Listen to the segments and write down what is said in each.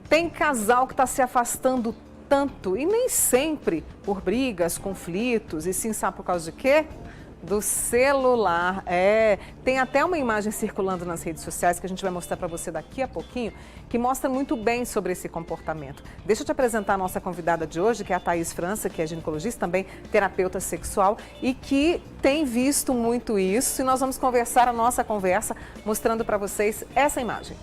Tem casal que está se afastando tanto e nem sempre por brigas, conflitos, e sim, sabe por causa de quê? Do celular. Tem até uma imagem circulando nas redes sociais que a gente vai mostrar para você daqui a pouquinho, que mostra muito bem sobre esse comportamento. Deixa eu te apresentar a nossa convidada de hoje, que é a Thaís França, que é ginecologista, também terapeuta sexual e que tem visto muito isso. E nós vamos conversar a nossa conversa mostrando para vocês essa imagem.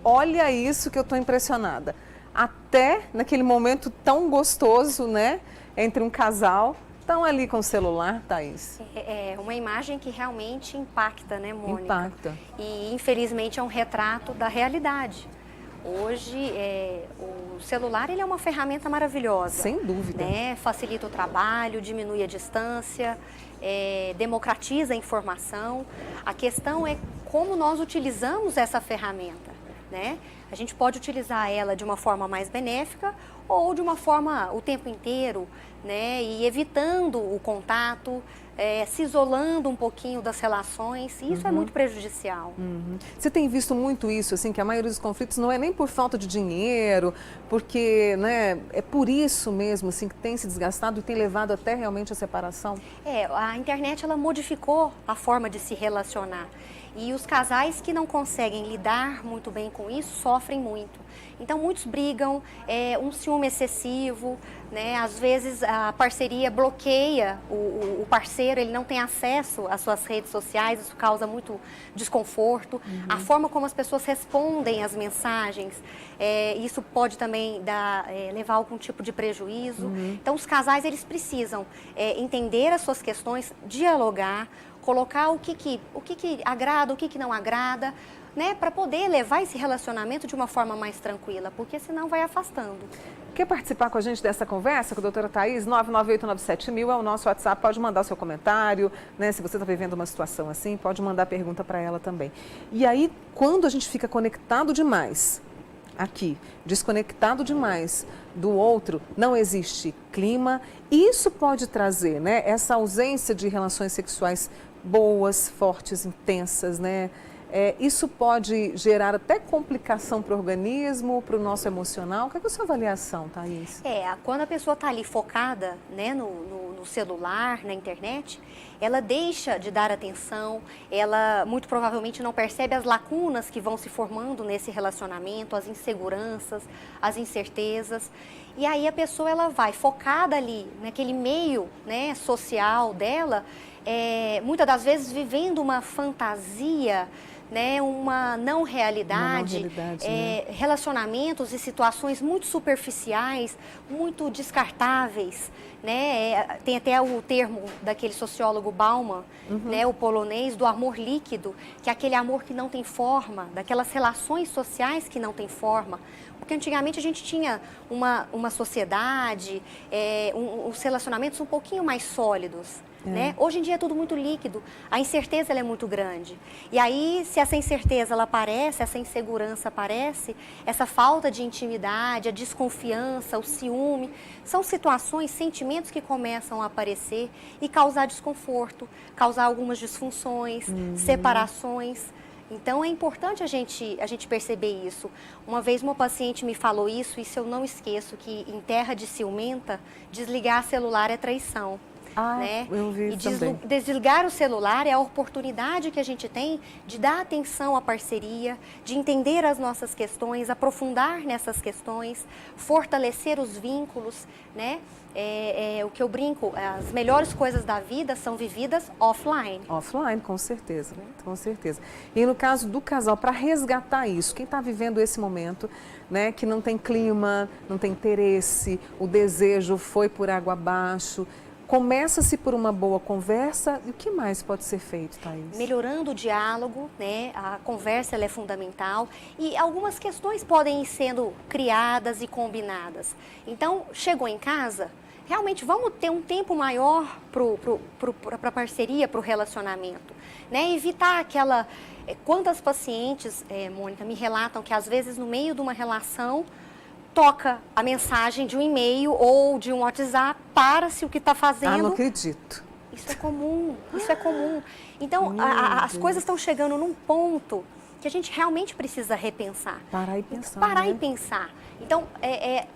Olha isso que eu estou impressionada. Até naquele momento tão gostoso, né, entre um casal, estão ali com o celular, Thaís. É uma imagem que realmente impacta, né, Mônica? Impacta. E infelizmente é um retrato da realidade. Hoje, o celular ele é uma ferramenta maravilhosa. Sem dúvida. Né? Facilita o trabalho, diminui a distância, democratiza a informação. A questão é como nós utilizamos essa ferramenta. Né? A gente pode utilizar ela de uma forma mais benéfica ou de uma forma o tempo inteiro, né? E evitando o contato, se isolando um pouquinho das relações, e isso é muito prejudicial. Você tem visto muito isso, assim, que a maioria dos conflitos não é nem por falta de dinheiro, porque, né, é por isso mesmo, assim, que tem se desgastado e tem levado até realmente a separação? A internet, ela modificou a forma de se relacionar. E os casais que não conseguem lidar muito bem com isso sofrem muito. Então, muitos brigam, um ciúme excessivo, né? Às vezes a parceria bloqueia o parceiro, ele não tem acesso às suas redes sociais, isso causa muito desconforto. A forma como as pessoas respondem às mensagens, isso pode também levar a algum tipo de prejuízo. Então, os casais, eles precisam entender as suas questões, dialogar, colocar o que agrada, o que não agrada, né, para poder levar esse relacionamento de uma forma mais tranquila, porque senão vai afastando. Quer participar com a gente dessa conversa com a doutora Thaís? 998-97000 é o nosso WhatsApp, pode mandar o seu comentário, né? Se você está vivendo uma situação assim, pode mandar pergunta para ela também. E aí, quando a gente fica conectado demais, aqui, desconectado demais do outro, não existe clima, isso pode trazer, né, essa ausência de relações sexuais boas, fortes, intensas, né? Isso pode gerar até complicação para o organismo, para o nosso emocional. Qual é a sua avaliação, Thaís? Quando a pessoa está ali focada, né, no celular, na internet, ela deixa de dar atenção, ela muito provavelmente não percebe as lacunas que vão se formando nesse relacionamento, as inseguranças, as incertezas. E aí a pessoa ela vai focada ali naquele meio, né, social dela, muitas das vezes vivendo uma fantasia, né, uma não realidade, né? Relacionamentos e situações muito superficiais, muito descartáveis, né? Tem até o termo daquele sociólogo Bauman, né, o polonês, do amor líquido, que é aquele amor que não tem forma, daquelas relações sociais que não tem forma. Porque antigamente a gente tinha uma sociedade, os relacionamentos um pouquinho mais sólidos. Né? Hoje em dia é tudo muito líquido, a incerteza ela é muito grande. E aí, se essa incerteza ela aparece, essa insegurança aparece, essa falta de intimidade, a desconfiança, o ciúme, são situações, sentimentos que começam a aparecer e causar desconforto, causar algumas disfunções, separações. Então, é importante a gente perceber isso. Uma vez uma paciente me falou isso eu não esqueço, que em terra de ciumenta, desligar celular é traição. Né? Eu vi também. Desligar o celular é a oportunidade que a gente tem de dar atenção à parceria, de entender as nossas questões, aprofundar nessas questões, fortalecer os vínculos, né? O que eu brinco, as melhores coisas da vida são vividas offline. Offline, com certeza, com certeza. E no caso do casal, para resgatar isso, quem está vivendo esse momento, né, que não tem clima, não tem interesse, o desejo foi por água abaixo, começa-se por uma boa conversa, e o que mais pode ser feito, Thaís? Melhorando o diálogo, né? A conversa ela é fundamental e algumas questões podem ir sendo criadas e combinadas. Então, chegou em casa, realmente vamos ter um tempo maior para a parceria, para o relacionamento, né? Evitar aquela... Quantas pacientes, Mônica, me relatam que às vezes no meio de uma relação toca a mensagem de um e-mail ou de um WhatsApp, para-se o que está fazendo. Ah, não acredito. Isso é comum, isso é comum. Então, as coisas estão chegando num ponto que a gente realmente precisa repensar. Parar e pensar. Parar né? e pensar. Então,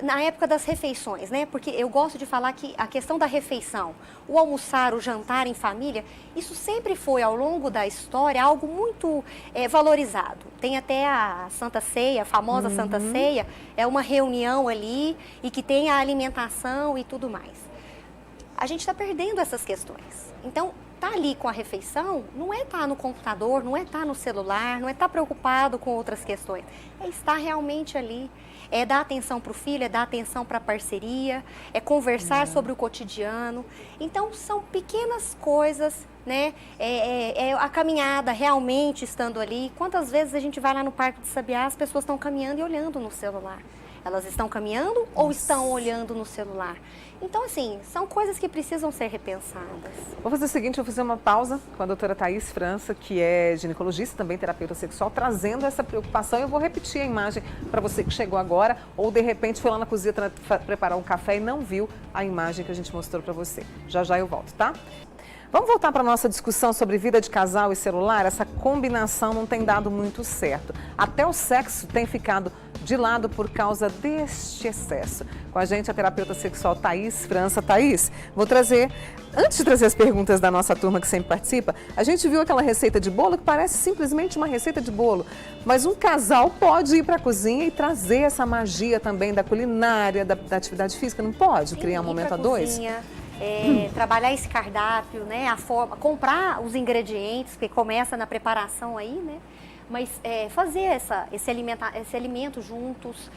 na época das refeições, né? Porque eu gosto de falar que a questão da refeição, o almoçar, o jantar em família, isso sempre foi, ao longo da história, algo muito valorizado. Tem até a Santa Ceia, a famosa Santa Ceia, é uma reunião ali e que tem a alimentação e tudo mais. A gente está perdendo essas questões. Então, tá ali com a refeição não é estar no computador, não é estar no celular, não é estar preocupado com outras questões. É estar realmente ali. É dar atenção para o filho, é dar atenção para a parceria, é conversar sobre o cotidiano. Então, são pequenas coisas, né? A caminhada realmente estando ali. Quantas vezes a gente vai lá no Parque de Sabiá, as pessoas estão caminhando e olhando no celular? Elas estão caminhando ou estão olhando no celular? Então, assim, são coisas que precisam ser repensadas. Vou fazer o seguinte, vou fazer uma pausa com a doutora Thaís França, que é ginecologista, também terapeuta sexual, trazendo essa preocupação. Eu vou repetir a imagem para você que chegou agora, ou de repente foi lá na cozinha preparar um café e não viu a imagem que a gente mostrou para você. Já já eu volto, tá? Vamos voltar para a nossa discussão sobre vida de casal e celular? Essa combinação não tem dado muito certo. Até o sexo tem ficado de lado por causa deste excesso. Com a gente a terapeuta sexual Thaís França. Thaís, vou trazer, antes de trazer as perguntas da nossa turma que sempre participa, a gente viu aquela receita de bolo que parece simplesmente uma receita de bolo, mas um casal pode ir para a cozinha e trazer essa magia também da culinária, da atividade física, não pode? Sim, criar um momento a cozinha. dois? Trabalhar esse cardápio, né, a forma, comprar os ingredientes, que começa na preparação aí, né, mas fazer esse alimento juntos,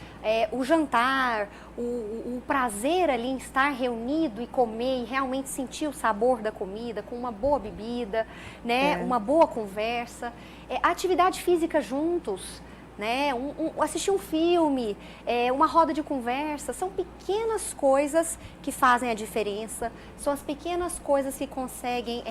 o jantar, o prazer ali em estar reunido e comer e realmente sentir o sabor da comida com uma boa bebida, né, uma boa conversa, atividade física juntos. Né? Assistir um filme, uma roda de conversa, são pequenas coisas que fazem a diferença, são as pequenas coisas que conseguem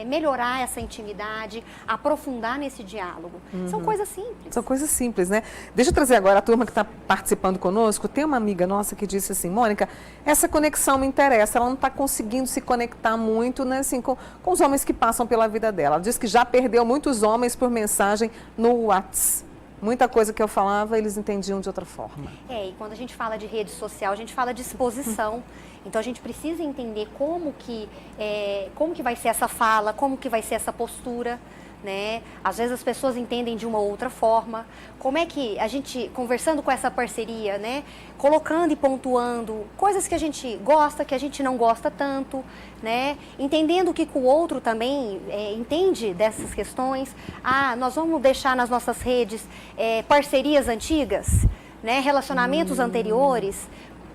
melhorar essa intimidade, aprofundar nesse diálogo. São coisas simples. São coisas simples, né? Deixa eu trazer agora a turma que está participando conosco. Tem uma amiga nossa que disse assim, Mônica, essa conexão me interessa, ela não está conseguindo se conectar muito, né, assim, com os homens que passam pela vida dela. Ela disse que já perdeu muitos homens por mensagem no WhatsApp. Muita coisa que eu falava, eles entendiam de outra forma. E quando a gente fala de rede social, a gente fala de exposição. Então, a gente precisa entender como que vai ser essa fala, como que vai ser essa postura, né? Às vezes as pessoas entendem de uma outra forma. Como é que a gente, conversando com essa parceria, né? Colocando e pontuando coisas que a gente gosta, que a gente não gosta tanto, né? Entendendo que o outro também entende dessas questões. Nós vamos deixar nas nossas redes parcerias antigas, né? Relacionamentos anteriores.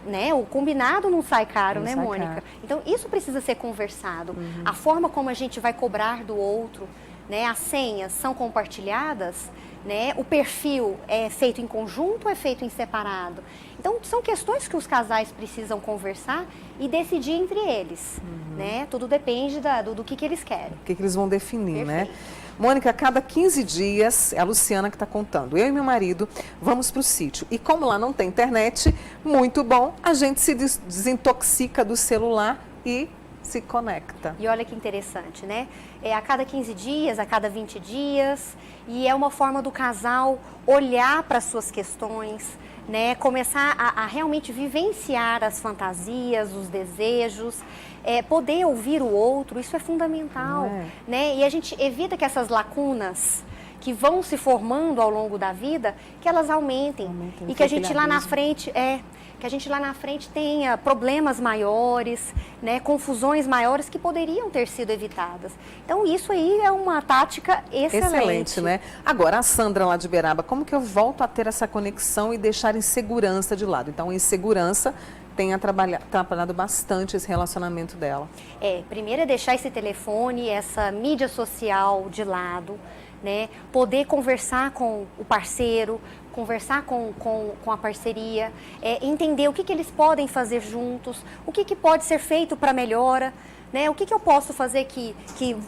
Né? O combinado não sai caro, né, Mônica? Caro. Então, isso precisa ser conversado. A forma como a gente vai cobrar do outro, né? As senhas são compartilhadas, né? O perfil é feito em conjunto ou é feito em separado? Então, são questões que os casais precisam conversar e decidir entre eles, né? Tudo depende do que eles querem. O que eles vão definir, Perfeito. né? Mônica, a cada 15 dias, é a Luciana que está contando, eu e meu marido vamos para o sítio. E como lá não tem internet, muito bom, a gente se desintoxica do celular e se conecta. E olha que interessante, né? A cada 15 dias, a cada 20 dias, e é uma forma do casal olhar para as suas questões, né? Começar a realmente vivenciar as fantasias, os desejos, poder ouvir o outro, isso é fundamental, né? E a gente evita que essas lacunas que vão se formando ao longo da vida, que elas aumentem e que a gente lá na frente que a gente lá na frente tenha problemas maiores, né, confusões maiores que poderiam ter sido evitadas. Então, isso aí é uma tática excelente. Excelente, né? Agora, a Sandra lá de Uberaba, como que eu volto a ter essa conexão e deixar insegurança de lado? Então, a insegurança tem atrapalhado bastante esse relacionamento dela. Primeiro é deixar esse telefone, essa mídia social de lado, né? Poder conversar com o parceiro, conversar com a parceria, entender o que eles podem fazer juntos, o que pode ser feito para melhora, né? O que eu posso fazer que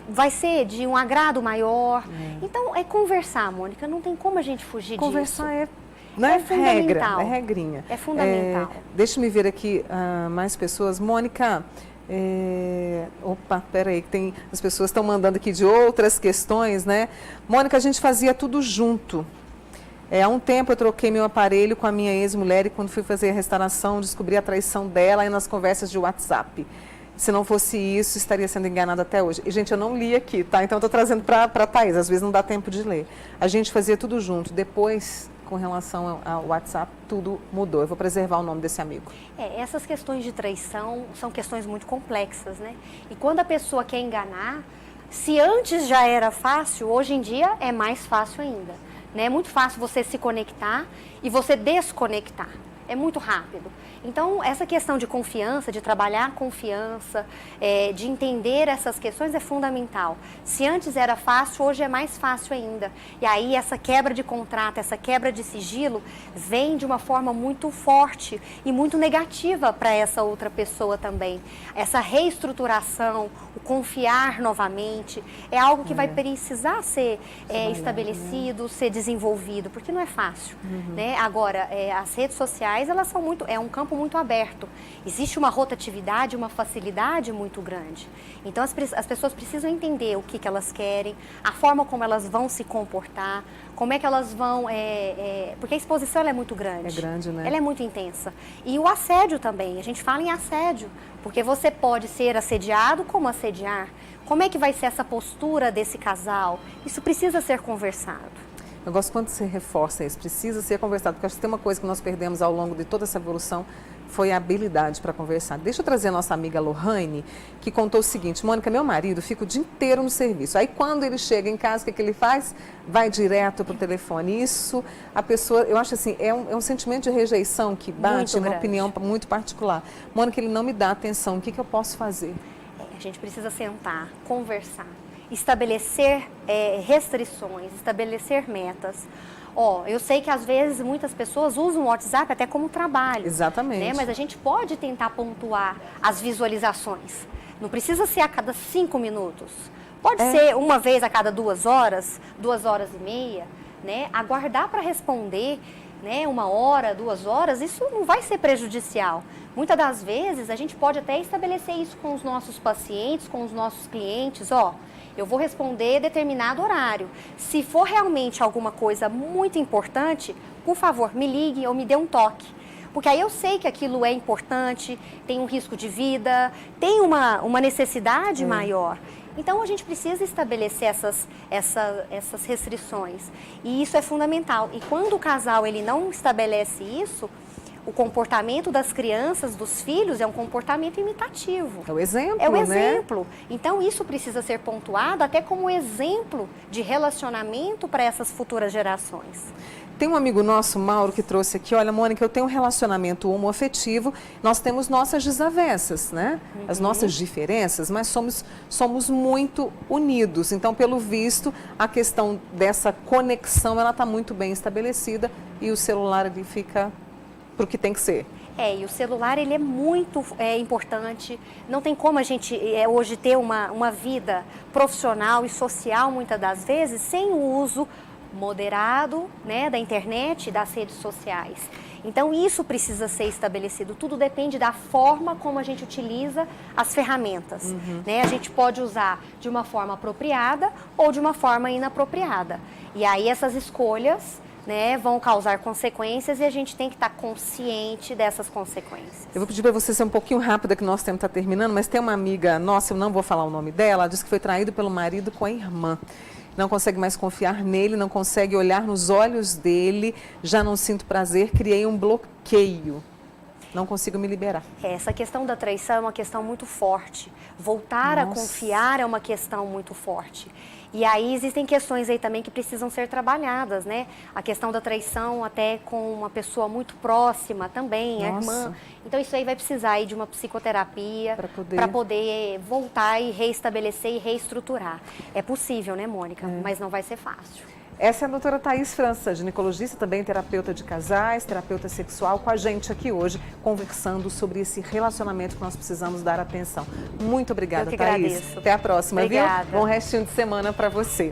vai ser de um agrado maior. Então, é conversar, Mônica, não tem como a gente fugir disso. Conversar não é regra, é regrinha. É fundamental. Deixa-me ver aqui mais pessoas. Mônica, Opa, peraí, que as pessoas estão mandando aqui de outras questões, né? Mônica, a gente fazia tudo junto. Há um tempo eu troquei meu aparelho com a minha ex-mulher e quando fui fazer a restauração descobri a traição dela aí nas conversas de WhatsApp. Se não fosse isso, estaria sendo enganada até hoje. E, gente, eu não li aqui, tá? Então, eu estou trazendo para a Thaís, às vezes não dá tempo de ler. A gente fazia tudo junto. Depois, com relação ao WhatsApp, tudo mudou. Eu vou preservar o nome desse amigo. Essas questões de traição são questões muito complexas, né? E quando a pessoa quer enganar, se antes já era fácil, hoje em dia é mais fácil ainda. Né? É muito fácil você se conectar e você desconectar. É muito rápido. Então, essa questão de confiança, de trabalhar a confiança, de entender essas questões é fundamental. Se antes era fácil, hoje é mais fácil ainda. E aí, essa quebra de contrato, essa quebra de sigilo, vem de uma forma muito forte e muito negativa para essa outra pessoa também. Essa reestruturação, o confiar novamente, é algo que vai precisar ser estabelecido, ser desenvolvido, porque não é fácil. Né? Agora, as redes sociais, elas são é um campo muito aberto. Existe uma rotatividade, uma facilidade muito grande. Então, as pessoas precisam entender o que elas querem, a forma como elas vão se comportar, como é que elas vão... porque a exposição ela é muito grande. É grande, né? Ela é muito intensa. E o assédio também. A gente fala em assédio, porque você pode ser assediado como assediar. Como é que vai ser essa postura desse casal? Isso precisa ser conversado. Eu gosto quando você reforça isso, precisa ser conversado, porque acho que tem uma coisa que nós perdemos ao longo de toda essa evolução, foi a habilidade para conversar. Deixa eu trazer a nossa amiga Lohane, que contou o seguinte: Mônica, meu marido fica o dia inteiro no serviço. Aí quando ele chega em casa, o que ele faz? Vai direto para o telefone. Isso, a pessoa, eu acho assim, é um sentimento de rejeição que bate, uma opinião muito particular. Mônica, ele não me dá atenção, o que eu posso fazer? A gente precisa sentar, conversar. Estabelecer restrições, estabelecer metas. Eu sei que às vezes muitas pessoas usam o WhatsApp até como trabalho. Exatamente. Né? Mas a gente pode tentar pontuar as visualizações. Não precisa ser a cada 5 minutos. Pode ser uma vez a cada 2 horas, 2 horas e meia. Né? Aguardar para responder, né? 1 hora, 2 horas, isso não vai ser prejudicial. Muitas das vezes a gente pode até estabelecer isso com os nossos pacientes, com os nossos clientes. Eu vou responder determinado horário. Se for realmente alguma coisa muito importante, por favor, me ligue ou me dê um toque. Porque aí eu sei que aquilo é importante, tem um risco de vida, tem uma necessidade maior. Então, a gente precisa estabelecer essas restrições. E isso é fundamental. E quando o casal ele não estabelece isso, o comportamento das crianças, dos filhos, é um comportamento imitativo. É o exemplo, É o exemplo. Então, isso precisa ser pontuado até como exemplo de relacionamento para essas futuras gerações. Tem um amigo nosso, Mauro, que trouxe aqui: olha, Mônica, eu tenho um relacionamento homoafetivo, nós temos nossas desavenças, né? As nossas diferenças, mas somos muito unidos. Então, pelo visto, a questão dessa conexão, ela está muito bem estabelecida e o celular ele fica para o que tem que ser. E o celular ele é muito importante. Não tem como a gente hoje ter uma vida profissional e social, muitas das vezes, sem o uso moderado, né, da internet e das redes sociais. Então, isso precisa ser estabelecido. Tudo depende da forma como a gente utiliza as ferramentas. Né? A gente pode usar de uma forma apropriada ou de uma forma inapropriada. E aí, essas escolhas, né, vão causar consequências e a gente tem que estar consciente dessas consequências. Eu vou pedir para você ser um pouquinho rápida, que nosso tempo está terminando, mas tem uma amiga nossa, eu não vou falar o nome dela, ela disse que foi traído pelo marido com a irmã. Não consegue mais confiar nele, não consegue olhar nos olhos dele, já não sinto prazer, criei um bloqueio. Não consigo me liberar. Essa questão da traição é uma questão muito forte. Voltar a confiar é uma questão muito forte. E aí existem questões aí também que precisam ser trabalhadas, né? A questão da traição até com uma pessoa muito próxima também, a irmã. Então isso aí vai precisar aí de uma psicoterapia para poder voltar e reestabelecer e reestruturar. É possível, né, Mônica? Mas não vai ser fácil. Essa é a doutora Thaís França, ginecologista, também terapeuta de casais, terapeuta sexual, com a gente aqui hoje, conversando sobre esse relacionamento que nós precisamos dar atenção. Muito obrigada, Eu que Thaís. agradeço. Até a próxima, Obrigada. viu? Bom restinho de semana para você.